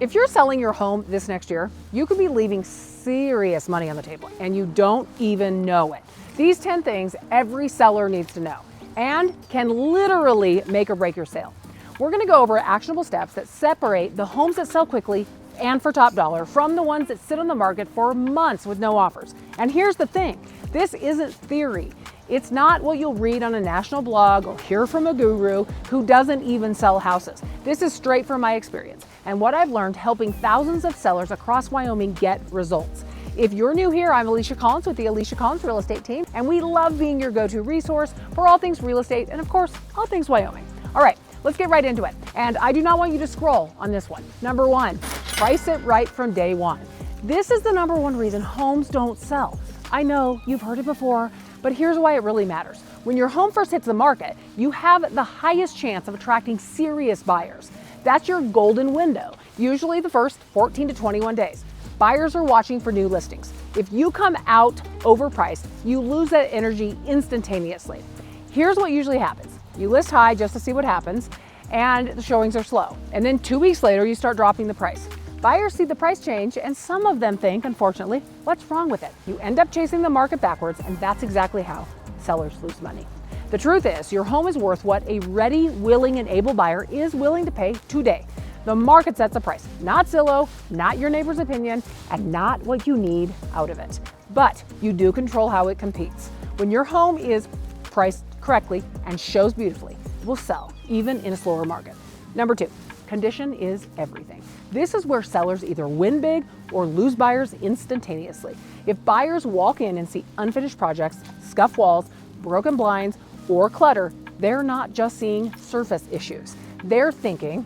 If you're selling your home this next year, you could be leaving serious money on the table and you don't even know it. These 10 things every seller needs to know and can literally make or break your sale. We're gonna go over actionable steps that separate the homes that sell quickly and for top dollar from the ones that sit on the market for months with no offers. And here's the thing, this isn't theory. It's not what you'll read on a national blog or hear from a guru who doesn't even sell houses. This is straight from my experience and what I've learned helping thousands of sellers across Wyoming get results. If you're new here, I'm Alisha Collins with the Alisha Collins Real Estate Team, and we love being your go-to resource for all things real estate and of course, all things Wyoming. All right, let's get right into it. And I do not want you to scroll on this one. Number one, price it right from day one. This is the number one reason homes don't sell. I know you've heard it before, but here's why it really matters. When your home first hits the market, you have the highest chance of attracting serious buyers. That's your golden window, usually the first 14 to 21 days. Buyers are watching for new listings. If you come out overpriced, you lose that energy instantaneously. Here's what usually happens. You list high just to see what happens, and the showings are slow. And then 2 weeks later, you start dropping the price. Buyers see the price change, and some of them think, unfortunately, what's wrong with it? You end up chasing the market backwards, and that's exactly how sellers lose money. The truth is, your home is worth what a ready, willing, and able buyer is willing to pay today. The market sets the price, not Zillow, not your neighbor's opinion, and not what you need out of it. But you do control how it competes. When your home is priced correctly and shows beautifully, it will sell, even in a slower market. Number two, condition is everything. This is where sellers either win big or lose buyers instantaneously. If buyers walk in and see unfinished projects, scuffed walls, broken blinds, or clutter, they're not just seeing surface issues. They're thinking,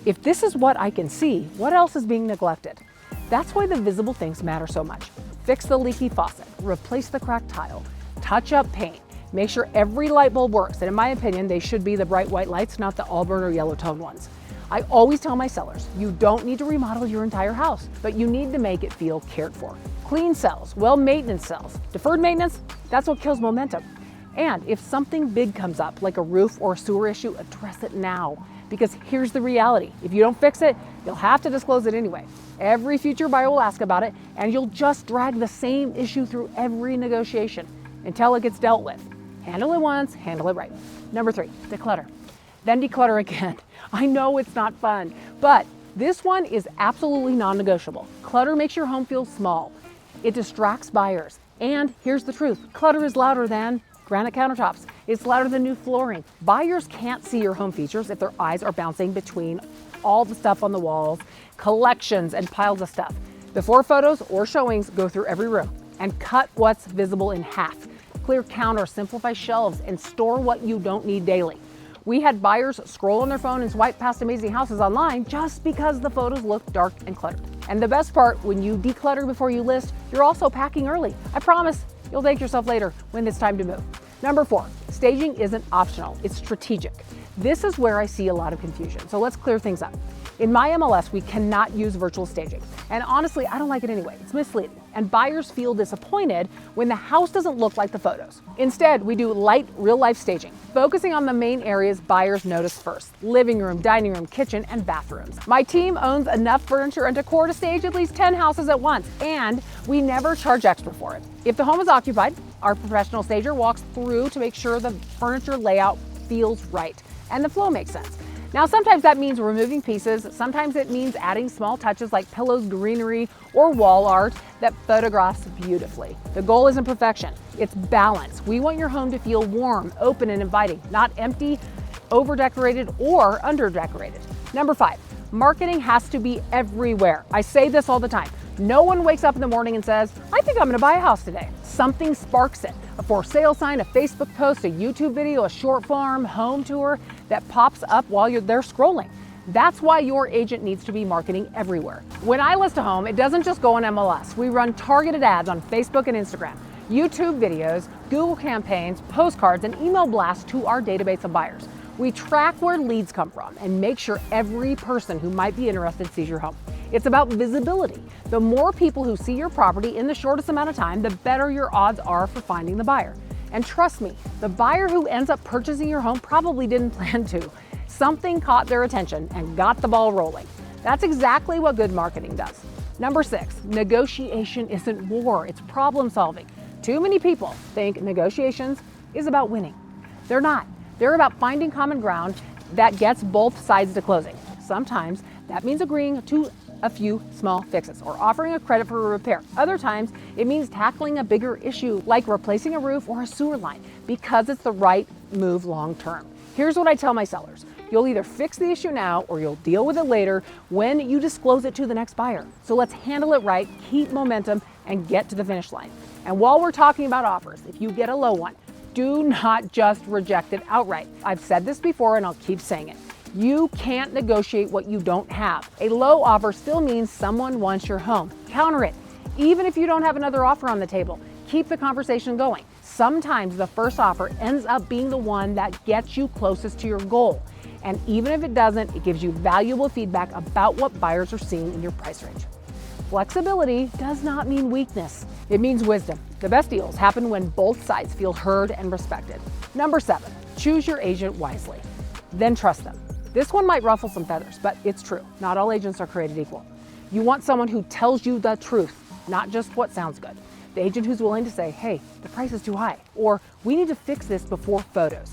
if this is what I can see, what else is being neglected? That's why the visible things matter so much. Fix the leaky faucet, replace the cracked tile, touch up paint, make sure every light bulb works. And in my opinion, they should be the bright white lights, not the auburn or yellow tone ones. I always tell my sellers, you don't need to remodel your entire house, but you need to make it feel cared for. Clean sells, well maintenance sells. Deferred maintenance, that's what kills momentum. And if something big comes up, like a roof or a sewer issue, address it now. Because here's the reality. If you don't fix it, you'll have to disclose it anyway. Every future buyer will ask about it, and you'll just drag the same issue through every negotiation until it gets dealt with. Handle it once, handle it right. Number three, declutter. Then declutter again. I know it's not fun, but this one is absolutely non-negotiable. Clutter makes your home feel small. It distracts buyers. And here's the truth, clutter is louder than granite countertops. It's louder than new flooring. Buyers can't see your home features if their eyes are bouncing between all the stuff on the walls, collections, and piles of stuff. Before photos or showings, go through every room and cut what's visible in half. Clear counters, simplify shelves, and store what you don't need daily. We had buyers scroll on their phone and swipe past amazing houses online just because the photos look dark and cluttered. And the best part, when you declutter before you list, you're also packing early. I promise you'll thank yourself later when it's time to move. Number four, staging isn't optional, it's strategic. This is where I see a lot of confusion, so let's clear things up. In my MLS, we cannot use virtual staging. And honestly, I don't like it anyway. It's misleading. And buyers feel disappointed when the house doesn't look like the photos. Instead, we do light, real-life staging, focusing on the main areas buyers notice first: living room, dining room, kitchen, and bathrooms. My team owns enough furniture and decor to stage at least 10 houses at once, and we never charge extra for it. If the home is occupied, our professional stager walks through to make sure the furniture layout feels right and the flow makes sense. Now, sometimes that means removing pieces. Sometimes it means adding small touches like pillows, greenery, or wall art that photographs beautifully. The goal isn't perfection, it's balance. We want your home to feel warm, open, and inviting, not empty, over-decorated, or under-decorated. Number five, marketing has to be everywhere. I say this all the time. No one wakes up in the morning and says, I think I'm gonna buy a house today. Something sparks it. A for sale sign, a Facebook post, a YouTube video, a short form home tour that pops up while you're there scrolling. That's why your agent needs to be marketing everywhere. When I list a home, it doesn't just go on MLS. We run targeted ads on Facebook and Instagram, YouTube videos, Google campaigns, postcards, and email blasts to our database of buyers. We track where leads come from and make sure every person who might be interested sees your home. It's about visibility. The more people who see your property in the shortest amount of time, the better your odds are for finding the buyer. And trust me, the buyer who ends up purchasing your home probably didn't plan to. Something caught their attention and got the ball rolling. That's exactly what good marketing does. Number 6, negotiation isn't war, it's problem solving. Too many people think negotiations is about winning. They're not. They're about finding common ground that gets both sides to closing. Sometimes that means agreeing to a few small fixes or offering a credit for a repair. Other times it means tackling a bigger issue like replacing a roof or a sewer line because it's the right move long term. Here's what I tell my sellers. You'll either fix the issue now or you'll deal with it later when you disclose it to the next buyer. So let's handle it right, keep momentum, and get to the finish line. And while we're talking about offers, if you get a low one, do not just reject it outright. I've said this before and I'll keep saying it. You can't negotiate what you don't have. A low offer still means someone wants your home. Counter it. Even if you don't have another offer on the table, keep the conversation going. Sometimes the first offer ends up being the one that gets you closest to your goal. And even if it doesn't, it gives you valuable feedback about what buyers are seeing in your price range. Flexibility does not mean weakness. It means wisdom. The best deals happen when both sides feel heard and respected. Number 7, choose your agent wisely. Then trust them. This one might ruffle some feathers, but it's true. Not all agents are created equal. You want someone who tells you the truth, not just what sounds good. The agent who's willing to say, hey, the price is too high, or we need to fix this before photos,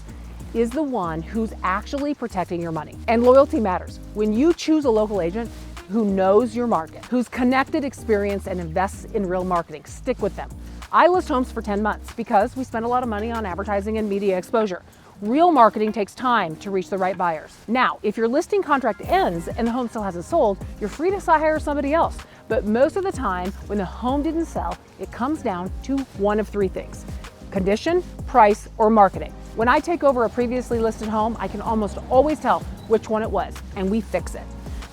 is the one who's actually protecting your money. And loyalty matters. When you choose a local agent who knows your market, who's connected, experienced, and invests in real marketing, stick with them. I list homes for 10 months because we spend a lot of money on advertising and media exposure. Real marketing takes time to reach the right buyers. Now, if your listing contract ends and the home still hasn't sold, you're free to hire somebody else. But most of the time, when the home didn't sell, it comes down to one of 3 things: condition, price, or marketing. When I take over a previously listed home, I can almost always tell which one it was, and we fix it.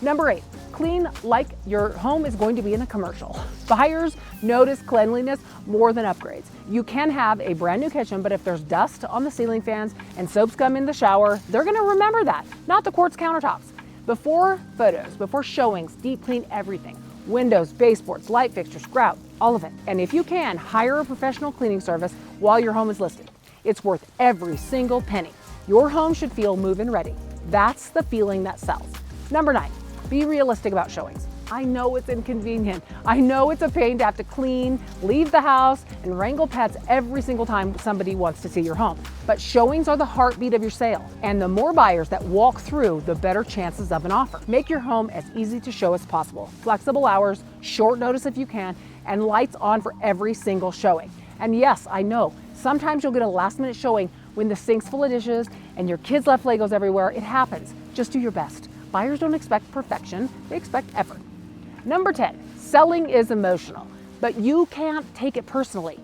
Number 8, clean like your home is going to be in a commercial. Buyers notice cleanliness more than upgrades. You can have a brand new kitchen, but if there's dust on the ceiling fans and soap scum in the shower, they're gonna remember that, not the quartz countertops. Before photos, before showings, deep clean everything. Windows, baseboards, light fixtures, grout, all of it. And if you can, hire a professional cleaning service while your home is listed. It's worth every single penny. Your home should feel move-in ready. That's the feeling that sells. Number 9, be realistic about showings. I know it's inconvenient. I know it's a pain to have to clean, leave the house, and wrangle pets every single time somebody wants to see your home. But showings are the heartbeat of your sale. And the more buyers that walk through, the better chances of an offer. Make your home as easy to show as possible. Flexible hours, short notice if you can, and lights on for every single showing. And yes, I know, sometimes you'll get a last-minute showing when the sink's full of dishes and your kids left Legos everywhere. It happens. Just do your best. Buyers don't expect perfection, they expect effort. Number 10, selling is emotional, but you can't take it personally.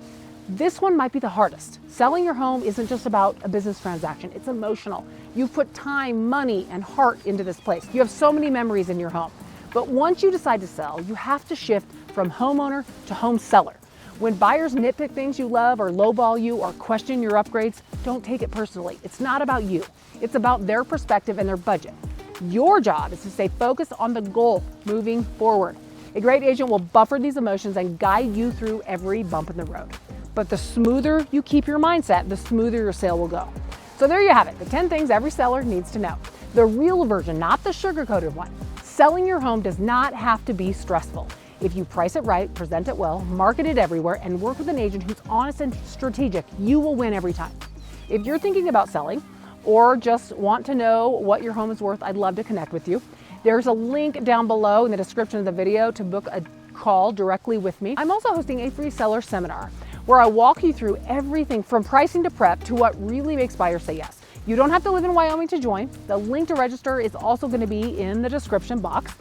This one might be the hardest. Selling your home isn't just about a business transaction, it's emotional. You've put time, money, and heart into this place. You have so many memories in your home. But once you decide to sell, you have to shift from homeowner to home seller. When buyers nitpick things you love or lowball you or question your upgrades, don't take it personally. It's not about you. It's about their perspective and their budget. Your job is to stay focused on the goal moving forward. A great agent will buffer these emotions and guide you through every bump in the road. But the smoother you keep your mindset, the smoother your sale will go. So there you have it, the 10 things every seller needs to know. The real version, not the sugar-coated one. Selling your home does not have to be stressful. If you price it right, present it well, market it everywhere, and work with an agent who's honest and strategic, you will win every time. If you're thinking about selling, or just want to know what your home is worth, I'd love to connect with you. There's a link down below in the description of the video to book a call directly with me. I'm also hosting a free seller seminar where I walk you through everything from pricing to prep to what really makes buyers say yes. You don't have to live in Wyoming to join. The link to register is also going to be in the description box.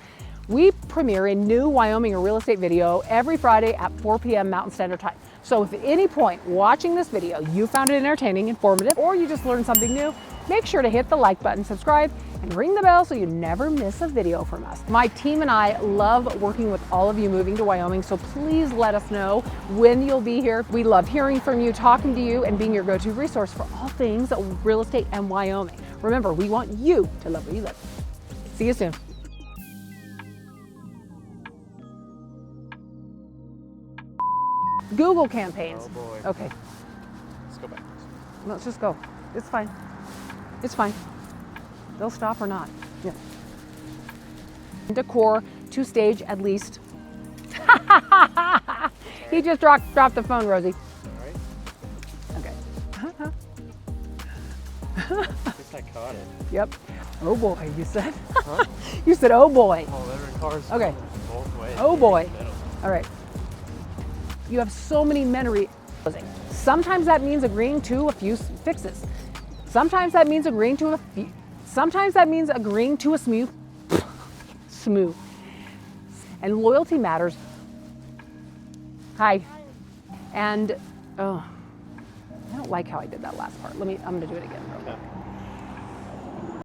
We premiere a new Wyoming real estate video every Friday at 4 p.m. Mountain Standard Time. So if at any point watching this video you found it entertaining, informative, or you just learned something new, make sure to hit the like button, subscribe, and ring the bell so you never miss a video from us. My team and I love working with all of you moving to Wyoming, so please let us know when you'll be here. We love hearing from you, talking to you, and being your go-to resource for all things real estate and Wyoming. Remember, we want you to love where you live. See you soon. Google campaigns. Oh boy. Okay, Let's go back. let's just go. It's fine. It's fine. They'll stop or not. Yeah. Decor to stage at least. He just dropped the phone, Rosie. All right. Okay. I guess I caught it. Yep. Oh boy, you said? Huh? You said, oh boy. Oh, every car's Okay. both ways. Oh boy. All right. You have so many memory. Sometimes that means agreeing to a few fixes. Sometimes that means agreeing to a few. Sometimes that means agreeing to a smooth. And loyalty matters. Hi. And oh, I don't like how I did that last part. I'm gonna do it again. Okay.